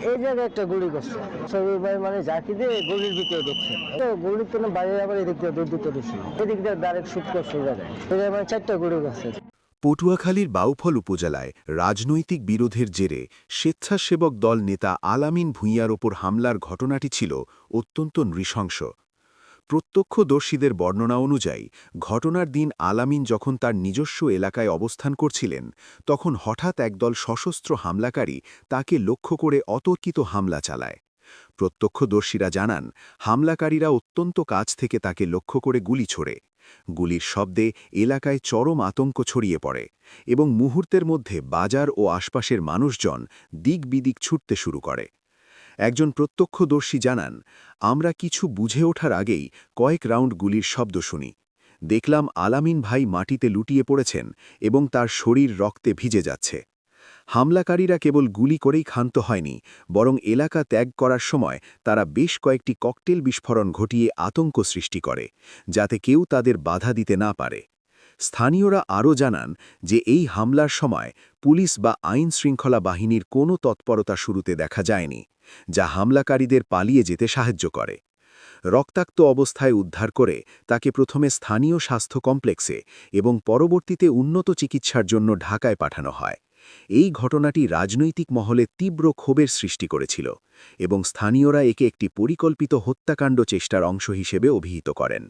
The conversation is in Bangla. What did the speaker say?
এই জায়গায় একটা গুলি করছে। সবুজ ভাই মানে ঝাঁকি দিয়ে গলির ভিতরে ঢুকছে। তো গলির তো বাইরে আবার এদিক দিয়ে দৌড় দিতে ঢুকছিল। এদিক দিয়ে ডাইরেক্ট শুট করছে এই জায়গায়। এই জায়গায় মানে 4টা গুলি করছে। পটুয়াখালীর বাউফল উপজেলায় রাজনৈতিক বিরোধের জেরে স্বেচ্ছাসেবক দল নেতা আলামিন ভূঁইয়ার ওপর হামলার ঘটনাটি ছিল অত্যন্ত নৃশংস। প্রত্যক্ষদর্শীদের বর্ণনা অনুযায়ী ঘটনার দিন আলামিন যখন তার নিজস্ব এলাকায় অবস্থান করছিলেন, তখন হঠাৎ একদল সশস্ত্র হামলাকারী তাকে লক্ষ্য করে অতর্কিত হামলা চালায়। প্রত্যক্ষদর্শীরা জানান, হামলাকারীরা অত্যন্ত কাছ থেকে তাকে লক্ষ্য করে গুলি ছোড়ে। গুলির শব্দে এলাকায় চরম আতঙ্ক ছড়িয়ে পড়ে এবং মুহূর্তের মধ্যে বাজার ও আশপাশের মানুষজন দিক বিদিক ছুটতে শুরু করে। একজন প্রত্যক্ষদর্শী জানান, আমরা কিছু বুঝে ওঠার আগেই কয়েক রাউন্ড গুলির শব্দ শুনি। দেখলাম আলামিন ভাই মাটিতে লুটিয়ে পড়েছেন এবং তার শরীর রক্তে ভিজে যাচ্ছে। হামলাকারীরা কেবল গুলি করেই ক্ষান্ত হয়নি, বরং এলাকা ত্যাগ করার সময় তারা বেশ কয়েকটি ককটেল বিস্ফোরণ ঘটিয়ে আতঙ্ক সৃষ্টি করে, যাতে কেউ তাদের বাধা দিতে না পারে। স্থানীয়রা আরও জানান যে এই হামলার সময় পুলিশ বা আইন শৃঙ্খলা বাহিনীর কোনো তৎপরতা শুরুতে দেখা যায়নি, যা হামলাকারীদের পালিয়ে যেতে সাহায্য করে। রক্তাক্ত অবস্থায় উদ্ধার করে তাকে প্রথমে স্থানীয় স্বাস্থ্য কমপ্লেক্সে এবং পরবর্তীতে উন্নত চিকিৎসার জন্য ঢাকায় পাঠানো হয়। এই ঘটনাটি রাজনৈতিক মহলে তীব্র ক্ষোভের সৃষ্টি করেছিল এবং স্থানীয়রা একে একটি পরিকল্পিত হত্যাকাণ্ড চেষ্টার অংশ হিসেবে অভিহিত করেন।